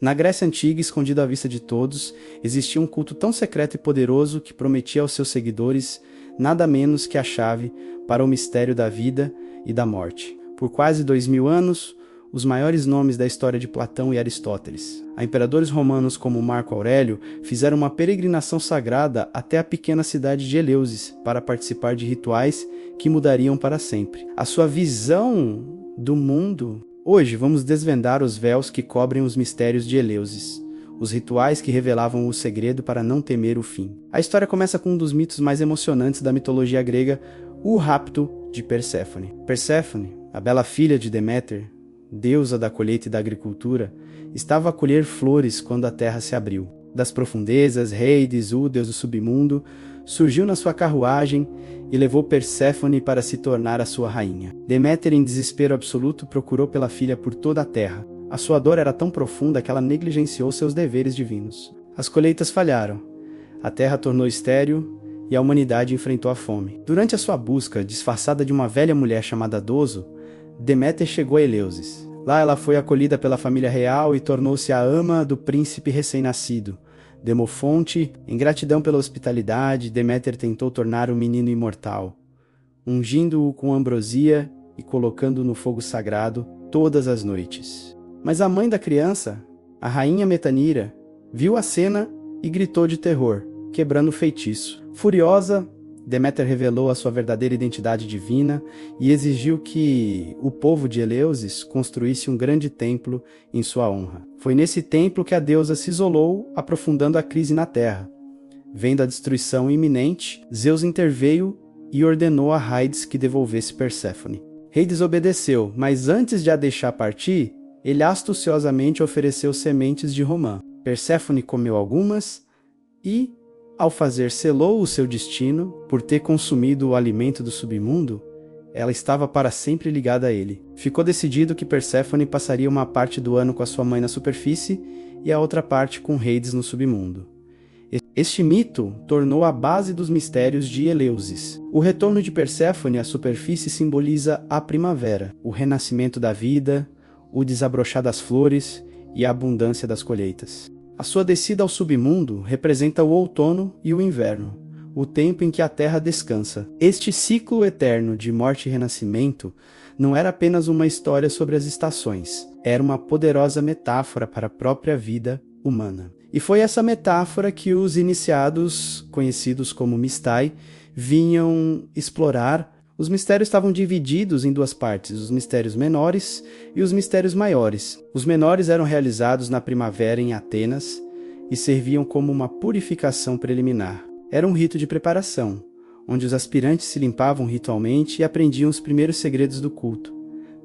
Na Grécia Antiga, escondido à vista de todos, existia um culto tão secreto e poderoso que prometia aos seus seguidores nada menos que a chave para o mistério da vida e da morte. Por quase 2000 anos, os maiores nomes da história de Platão e Aristóteles, a imperadores romanos como Marco Aurélio, fizeram uma peregrinação sagrada até a pequena cidade de Eleusis para participar de rituais que mudariam para sempre a sua visão do mundo. Hoje vamos desvendar os véus que cobrem os mistérios de Eleusis, os rituais que revelavam o segredo para não temer o fim. A história começa com um dos mitos mais emocionantes da mitologia grega, o rapto de Perséfone. Perséfone, a bela filha de Deméter, deusa da colheita e da agricultura, estava a colher flores quando a terra se abriu. Das profundezas, Heides, o deus do submundo, surgiu na sua carruagem e levou Perséfone para se tornar a sua rainha. Deméter, em desespero absoluto, procurou pela filha por toda a terra. A sua dor era tão profunda que ela negligenciou seus deveres divinos. As colheitas falharam, a terra tornou estéril e a humanidade enfrentou a fome. Durante a sua busca, disfarçada de uma velha mulher chamada Doso, Deméter chegou a Eleusis. Lá ela foi acolhida pela família real e tornou-se a ama do príncipe recém-nascido, Demofonte. Em gratidão pela hospitalidade, Deméter tentou tornar o menino imortal, ungindo-o com ambrosia e colocando-o no fogo sagrado todas as noites. Mas a mãe da criança, a rainha Metanira, viu a cena e gritou de terror, quebrando o feitiço. Furiosa, Deméter revelou a sua verdadeira identidade divina e exigiu que o povo de Eleusis construísse um grande templo em sua honra. Foi nesse templo que a deusa se isolou, aprofundando a crise na terra. Vendo a destruição iminente, Zeus interveio e ordenou a Heides que devolvesse Perséfone. Heides obedeceu, mas antes de a deixar partir, ele astuciosamente ofereceu sementes de romã. Perséfone comeu algumas e, ao fazer, selou o seu destino. Por ter consumido o alimento do submundo, ela estava para sempre ligada a ele. Ficou decidido que Perséfone passaria uma parte do ano com a sua mãe na superfície e a outra parte com Heides no submundo. Este mito tornou a base dos mistérios de Eleusis. O retorno de Perséfone à superfície simboliza a primavera, o renascimento da vida, o desabrochar das flores e a abundância das colheitas. A sua descida ao submundo representa o outono e o inverno, o tempo em que a terra descansa. Este ciclo eterno de morte e renascimento não era apenas uma história sobre as estações, era uma poderosa metáfora para a própria vida humana. E foi essa metáfora que os iniciados, conhecidos como Mistai, vinham explorar. Os mistérios estavam divididos em duas partes, os mistérios menores e os mistérios maiores. Os menores eram realizados na primavera em Atenas e serviam como uma purificação preliminar. Era um rito de preparação, onde os aspirantes se limpavam ritualmente e aprendiam os primeiros segredos do culto,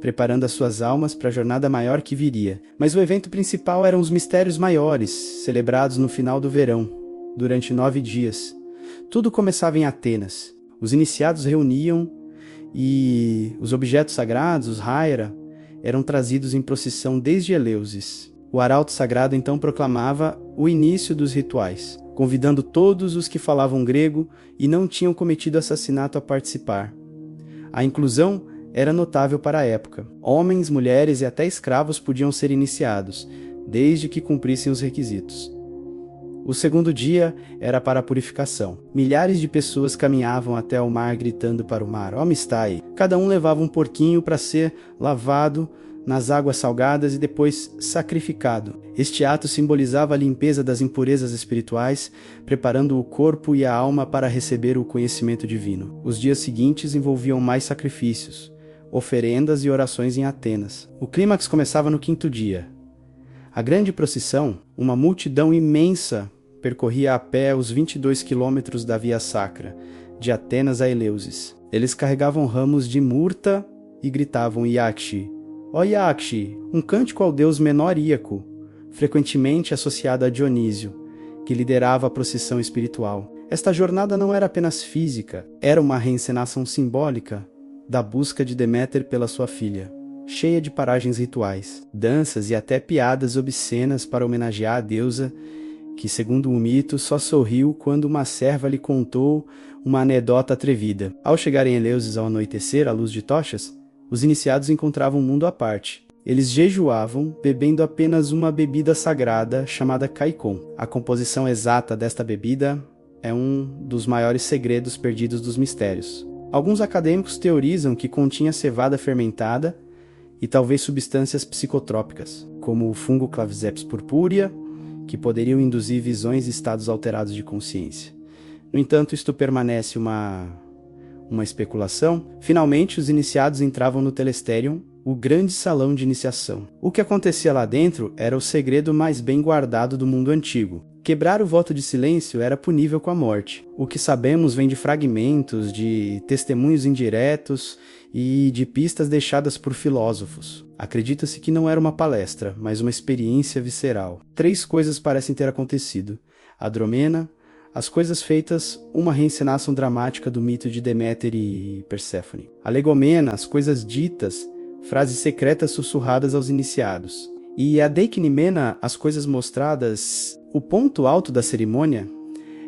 preparando as suas almas para a jornada maior que viria. Mas o evento principal eram os mistérios maiores, celebrados no final do verão, durante 9 dias. Tudo começava em Atenas. Os iniciados reuniam e os objetos sagrados, os Hyaira, eram trazidos em procissão desde Eleusis. O arauto sagrado então proclamava o início dos rituais, convidando todos os que falavam grego e não tinham cometido assassinato a participar. A inclusão era notável para a época. Homens, mulheres e até escravos podiam ser iniciados, desde que cumprissem os requisitos. O segundo dia era para a purificação. Milhares de pessoas caminhavam até o mar gritando para o mar: "Ó Mistai!". Cada um levava um porquinho para ser lavado nas águas salgadas e depois sacrificado. Este ato simbolizava a limpeza das impurezas espirituais, preparando o corpo e a alma para receber o conhecimento divino. Os dias seguintes envolviam mais sacrifícios, oferendas e orações em Atenas. O clímax começava no quinto dia. A grande procissão, uma multidão imensa, percorria a pé os 22 quilômetros da Via Sacra, de Atenas a Eleusis. Eles carregavam ramos de murta e gritavam Iakshi, ó Iakshi, um cântico ao deus menor Íaco, frequentemente associado a Dionísio, que liderava a procissão espiritual. Esta jornada não era apenas física, era uma reencenação simbólica da busca de Deméter pela sua filha, cheia de paragens rituais, danças e até piadas obscenas para homenagear a deusa, que, segundo o mito, só sorriu quando uma serva lhe contou uma anedota atrevida. Ao chegarem em Eleusis ao anoitecer, à luz de tochas, os iniciados encontravam um mundo à parte. Eles jejuavam, bebendo apenas uma bebida sagrada chamada Kaikon. A composição exata desta bebida é um dos maiores segredos perdidos dos mistérios. Alguns acadêmicos teorizam que continha cevada fermentada e talvez substâncias psicotrópicas, como o fungo Claviceps purpurea, que poderiam induzir visões e estados alterados de consciência. No entanto, isto permanece uma especulação. Finalmente, os iniciados entravam no Telesterion, o grande salão de iniciação. O que acontecia lá dentro era o segredo mais bem guardado do mundo antigo. Quebrar o voto de silêncio era punível com a morte. O que sabemos vem de fragmentos, de testemunhos indiretos e de pistas deixadas por filósofos. Acredita-se que não era uma palestra, mas uma experiência visceral. 3 coisas parecem ter acontecido. Andrômeda, as coisas feitas, uma reencenação dramática do mito de Deméter e Perséfone. A Legomena, as coisas ditas, frases secretas sussurradas aos iniciados. E a Deiknimena, as coisas mostradas. O ponto alto da cerimônia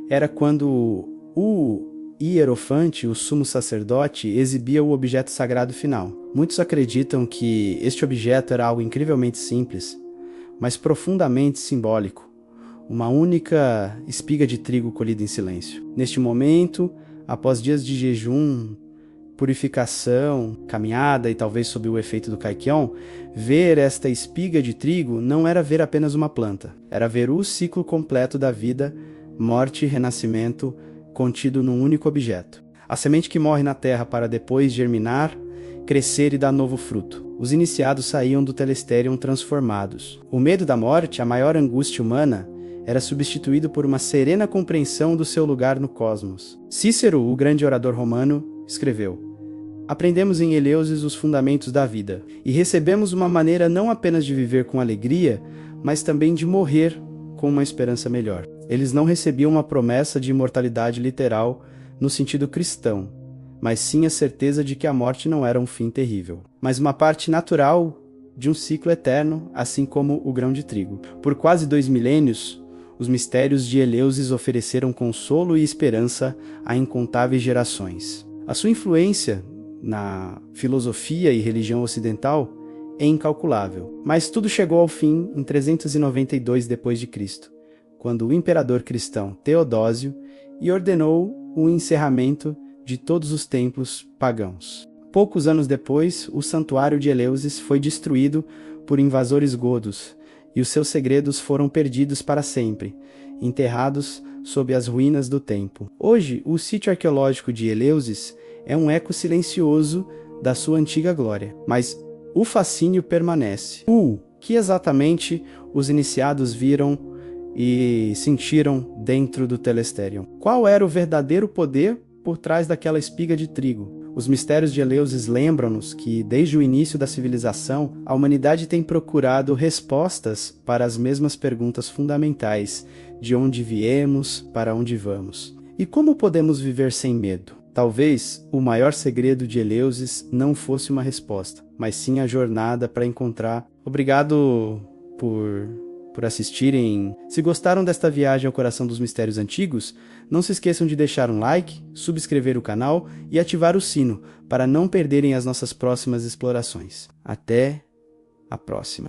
era quando o hierofante, o sumo sacerdote, exibia o objeto sagrado final. Muitos acreditam que este objeto era algo incrivelmente simples, mas profundamente simbólico. Uma única espiga de trigo colhida em silêncio. Neste momento, após dias de jejum, purificação, caminhada e talvez sob o efeito do Kaikion, ver esta espiga de trigo não era ver apenas uma planta, era ver o ciclo completo da vida, morte e renascimento contido num único objeto. A semente que morre na terra para depois germinar, crescer e dar novo fruto. Os iniciados saíam do Telesterion transformados. O medo da morte, a maior angústia humana, era substituído por uma serena compreensão do seu lugar no cosmos. Cícero, o grande orador romano, escreveu: aprendemos em Eleusis os fundamentos da vida, e recebemos uma maneira não apenas de viver com alegria, mas também de morrer com uma esperança melhor. Eles não recebiam uma promessa de imortalidade literal no sentido cristão, mas sim a certeza de que a morte não era um fim terrível, mas uma parte natural de um ciclo eterno, assim como o grão de trigo. Por quase 2 milênios, os mistérios de Eleusis ofereceram consolo e esperança a incontáveis gerações. A sua influência na filosofia e religião ocidental é incalculável, mas tudo chegou ao fim em 392 d.C., quando o imperador cristão Teodósio ordenou o encerramento de todos os templos pagãos. Poucos anos depois, o santuário de Eleusis foi destruído por invasores godos, e os seus segredos foram perdidos para sempre, enterrados sob as ruínas do templo. Hoje, o sítio arqueológico de Eleusis é um eco silencioso da sua antiga glória, mas o fascínio permanece. O que exatamente os iniciados viram e sentiram dentro do Telesterion? Qual era o verdadeiro poder por trás daquela espiga de trigo? Os mistérios de Eleusis lembram-nos que, desde o início da civilização, a humanidade tem procurado respostas para as mesmas perguntas fundamentais: de onde viemos, para onde vamos? E como podemos viver sem medo? Talvez o maior segredo de Eleusis não fosse uma resposta, mas sim a jornada para encontrar. Obrigado por assistirem. Se gostaram desta viagem ao coração dos mistérios antigos, não se esqueçam de deixar um like, subscrever o canal e ativar o sino para não perderem as nossas próximas explorações. Até a próxima!